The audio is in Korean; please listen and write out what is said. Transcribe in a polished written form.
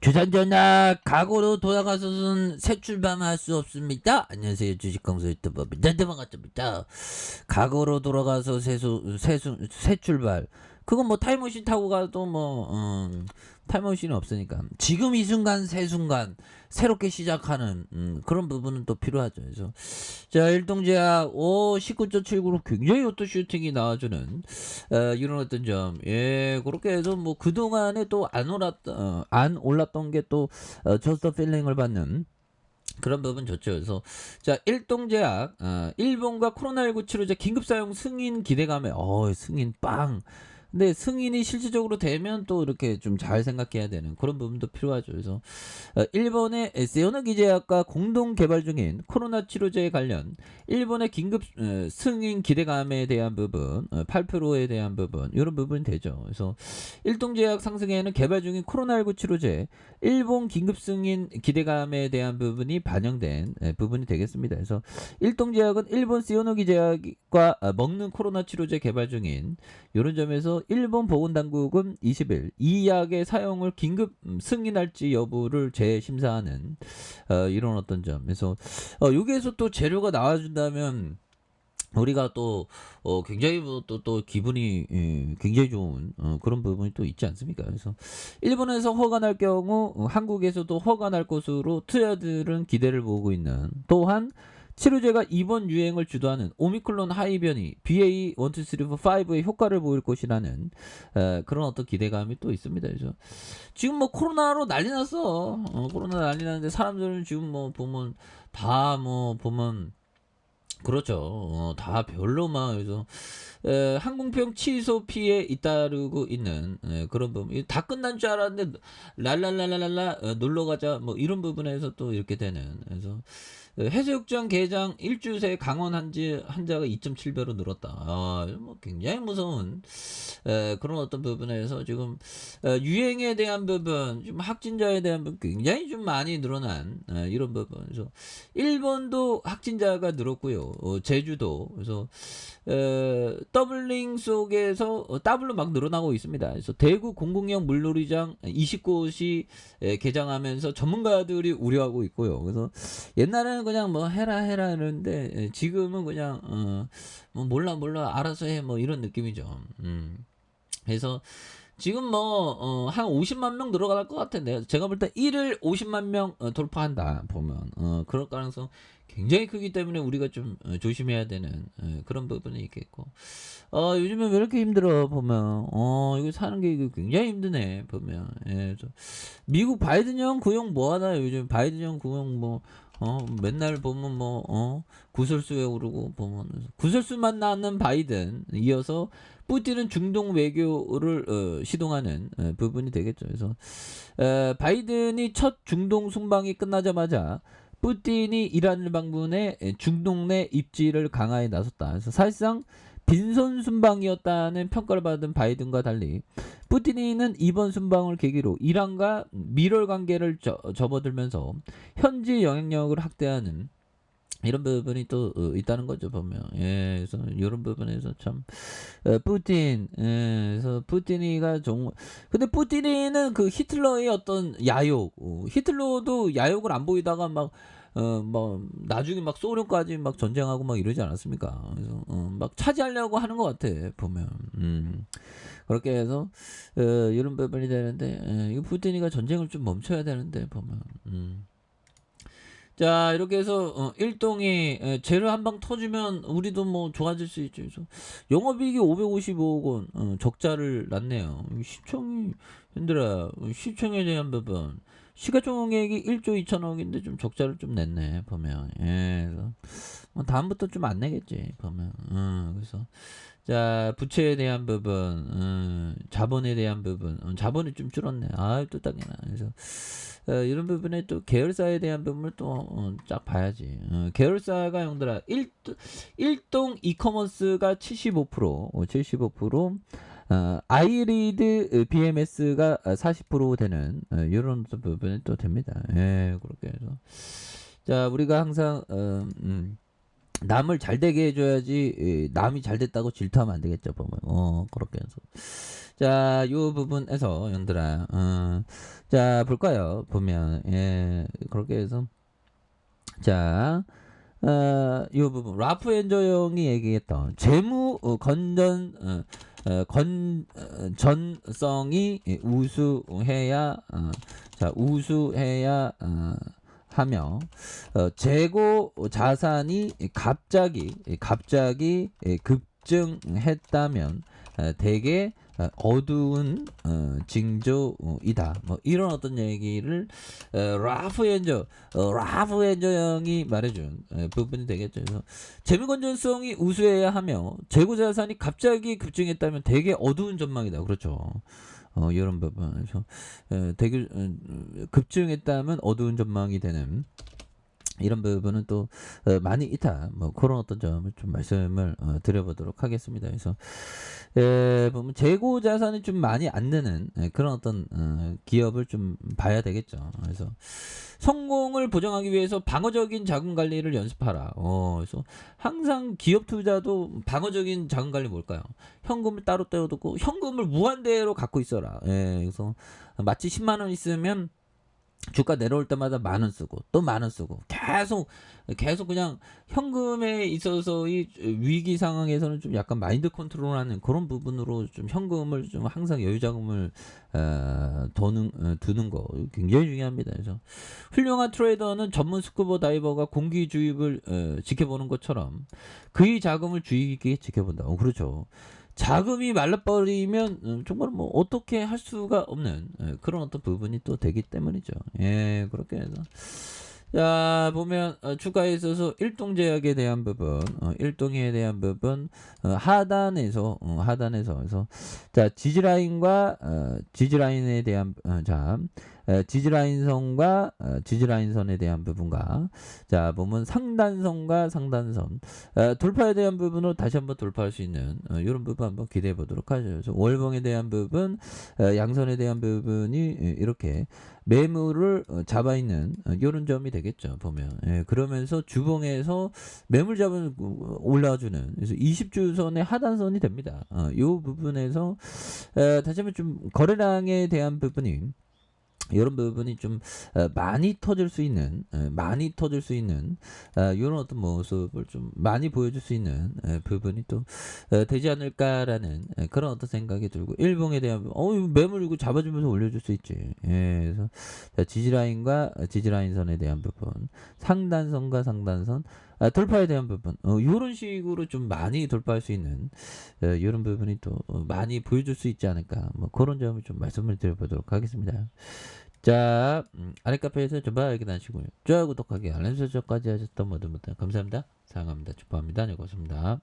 조선전화 과거로 돌아가서는 새 출발할 수 없습니다. 안녕하세요, 주식강사 유튜버 반갑습니다. 과거로 돌아가서 새 출발. 그건 뭐 타임머신 타고 가도 타임머신이 없으니까 지금 이 순간 새 순간 새롭게 시작하는 그런 부분은 또 필요하죠. 그래서 자, 일동제약 19.79로 굉장히 어떤 슈팅이 나와주는 이런 어떤 점, 예, 그렇게 해서 뭐 그동안에 또 안 올랐던 게 또 저스트 필링을 받는 그런 부분 좋죠. 그래서 자, 일동제약 일본과 코로나19 치료제 긴급 사용 승인 기대감에 승인 빵. 근데 승인이 실질적으로 되면 또 이렇게 좀 잘 생각해야 되는 그런 부분도 필요하죠. 그래서 일본의 세오노기 제약과 공동 개발 중인 코로나 치료제에 관련 일본의 긴급 승인 기대감에 대한 부분, 8%에 대한 부분, 이런 부분이 되죠. 그래서 일동제약 상승에는 개발 중인 코로나19 치료제 일본 긴급 승인 기대감에 대한 부분이 반영된 부분이 되겠습니다. 그래서 일동제약은 일본 세오노기 제약과 먹는 코로나 치료제 개발 중인 이런 점에서 일본 보건당국은 20일 이 약의 사용을 긴급 승인할지 여부를 재심사하는 이런 어떤 점에서 여기에서 또 재료가 나와준다면 우리가 또 굉장히 또 기분이 굉장히 좋은 그런 부분이 또 있지 않습니까? 그래서 일본에서 허가날 경우 한국에서도 허가날 것으로 투자들은 기대를 보고 있는, 또한 치료제가 이번 유행을 주도하는 오미크론 하이 변이 BA.1,2,3,4,5의 효과를 보일 것이라는 그런 어떤 기대감이 또 있습니다. 그래서 지금 뭐 코로나로 난리 났어. 코로나 난리 났는데 사람들은 지금 뭐 보면 다 보면 그렇죠. 다 별로만. 그래서 항공편 취소 피해 잇따르고 있는 그런 부분. 다 끝난 줄 알았는데 랄랄랄랄라 놀러 가자 뭐 이런 부분에서 또 이렇게 되는. 그래서 해수욕장 개장 일주 새 강원 환자가 2.7배로 늘었다. 뭐 굉장히 무서운 그런 어떤 부분에서 지금 유행에 대한 부분, 좀 확진자에 대한 부분 굉장히 좀 많이 늘어난 이런 부분. 그래서 일본도 확진자가 늘었고요. 제주도. 그래서 더블링 속에서 더블로 막 늘어나고 있습니다. 그래서 대구 공공형 물놀이장 20곳이 개장하면서 전문가들이 우려하고 있고요. 그래서 옛날에는 그냥 뭐 해라 이러는데 지금은 그냥 뭐 몰라 알아서 해 뭐 이런 느낌이죠. 그래서 지금 한 50만 명 늘어갈 것 같은데, 제가 볼 때 1일 50만 명 돌파한다 보면 그럴 가능성 굉장히 크기 때문에 우리가 좀 조심해야 되는 그런 부분이 있겠고, 요즘에 왜 이렇게 힘들어 보면 이거 사는 게 이거 굉장히 힘드네 보면. 예, 미국 바이든 형 구형 뭐하나. 요즘 바이든 형 구형 맨날 보면 구설수에 오르고 보면 구설수만 나는 바이든, 이어서 푸틴은 중동 외교를 시동하는 부분이 되겠죠. 그래서 바이든이 첫 중동 순방이 끝나자마자 푸틴이 이란을 방문해 중동 내 입지를 강화해 나섰다. 그래서 사실상 빈손 순방이었다는 평가를 받은 바이든과 달리 푸틴은 이번 순방을 계기로 이란과 밀월 관계를 접어들면서 현지 영향력을 확대하는 이런 부분이 또 있다는 거죠 보면. 예, 그래서 이런 부분에서 참 그래서 푸틴이가 근데 푸틴이는 그 히틀러의 어떤 야욕, 히틀러도 야욕을 안 보이다가 나중에 막 소련까지 막 전쟁하고 막 이러지 않았습니까? 그래서 막 차지하려고 하는 것 같아 보면. 그렇게 해서 이런 부분이 되는데, 이 푸틴이가 전쟁을 좀 멈춰야 되는데 보면. 자, 이렇게 해서 일동이 재료 한 방 터주면 우리도 뭐 좋아질 수 있죠. 그래서 영업이익이 555억 원 적자를 났네요. 시총이 힘들어요. 시총에 대한 부분, 시가총액이 1조 2천억인데 좀 적자를 좀 냈네 보면. 예, 그래서 다음부터 좀 안 내겠지 보면. 그래서 자, 부채에 대한 부분, 자본에 대한 부분, 자본이 좀 줄었네. 또 당연하. 그래서 이런 부분에 또 계열사에 대한 부분을 또 쫙 봐야지. 계열사가 형들아, 일동 이커머스가 75%, 아이리드 BMS가 40% 되는 이런 부분이 또 됩니다. 예, 그렇게 해서 자, 우리가 항상 남을 잘 되게 해줘야지 남이 잘 됐다고 질투하면 안 되겠죠 보면 그렇게 해서 자 요 부분에서 연들아 자 볼까요 보면 예 그렇게 해서 자 이 부분 라프 엔저 형이 얘기했던 재무 건전성이 우수해야 자 우수해야 하며 재고 자산이 갑자기 급증했다면 대개 어두운 징조이다. 뭐 이런 어떤 얘기를 라프 엔저 형이 말해준 부분이 되겠죠. 그래서 재무 건전성이 우수해야 하며 재고 자산이 갑자기 급증했다면 되게 어두운 전망이다. 그렇죠. 이런 부분에서 되게 급증했다면 어두운 전망이 되는 이런 부분은 또 많이 있다. 뭐 그런 어떤 점을 좀 말씀을 드려보도록 하겠습니다. 그래서 보면 재고 자산이 좀 많이 안 되는 그런 어떤 기업을 좀 봐야 되겠죠. 그래서 성공을 보장하기 위해서 방어적인 자금 관리를 연습하라. 그래서 항상 기업 투자도 방어적인 자금 관리 뭘까요? 현금을 따로 떼어두고 현금을 무한대로 갖고 있어라. 그래서 마치 10만 원 있으면 주가 내려올 때마다 10,000원 쓰고 또 10,000원 쓰고 계속 그냥 현금에 있어서 이 위기 상황에서는 좀 약간 마인드 컨트롤하는 그런 부분으로 좀 현금을 좀 항상 여유 자금을 두는 거 굉장히 중요합니다. 그래서 훌륭한 트레이더는 전문 스쿠버 다이버가 공기 주입을 지켜보는 것처럼 그의 자금을 주의 깊게 지켜본다. 그렇죠. 자금이 말라버리면 정말 뭐 어떻게 할 수가 없는 그런 어떤 부분이 또 되기 때문이죠. 예, 그렇게 해서 자 보면 추가에 있어서 일동제약에 대한 부분, 일동에 대한 부분 하단에서 그래서 자 지지라인과 지지라인에 대한 자 지지라인선과 지지라인선에 대한 부분과 자 보면 상단선과 상단선 돌파에 대한 부분으로 다시 한번 돌파할 수 있는 이런 부분 한번 기대해 보도록 하죠. 그래서 월봉에 대한 부분 양선에 대한 부분이 이렇게 매물을 잡아 있는 이런 점이 되겠죠. 보면 그러면서 주봉에서 매물 잡은 올라주는 그래서 20주선의 하단선이 됩니다. 이 부분에서 다시 한번 좀 거래량에 대한 부분이 이런 부분이 좀 많이 터질 수 있는 이런 어떤 모습을 좀 많이 보여줄 수 있는 부분이 또 되지 않을까라는 그런 어떤 생각이 들고 일봉에 대한 매물 이거 잡아주면서 올려줄 수 있지. 그래서 지지라인과 지지라인선에 대한 부분 상단선과 상단선 돌파에 대한 부분 이런 식으로 좀 많이 돌파할 수 있는 이런 부분이 또 많이 보여줄 수 있지 않을까 뭐 그런 점을 좀 말씀을 드려보도록 하겠습니다. 자 아래 카페에서 저봐 이렇게 나시고요. 좋아요 구독하기 알람 설정까지 하셨던 모든 분들 감사합니다. 사랑합니다. 축복합니다. 네 고맙습니다.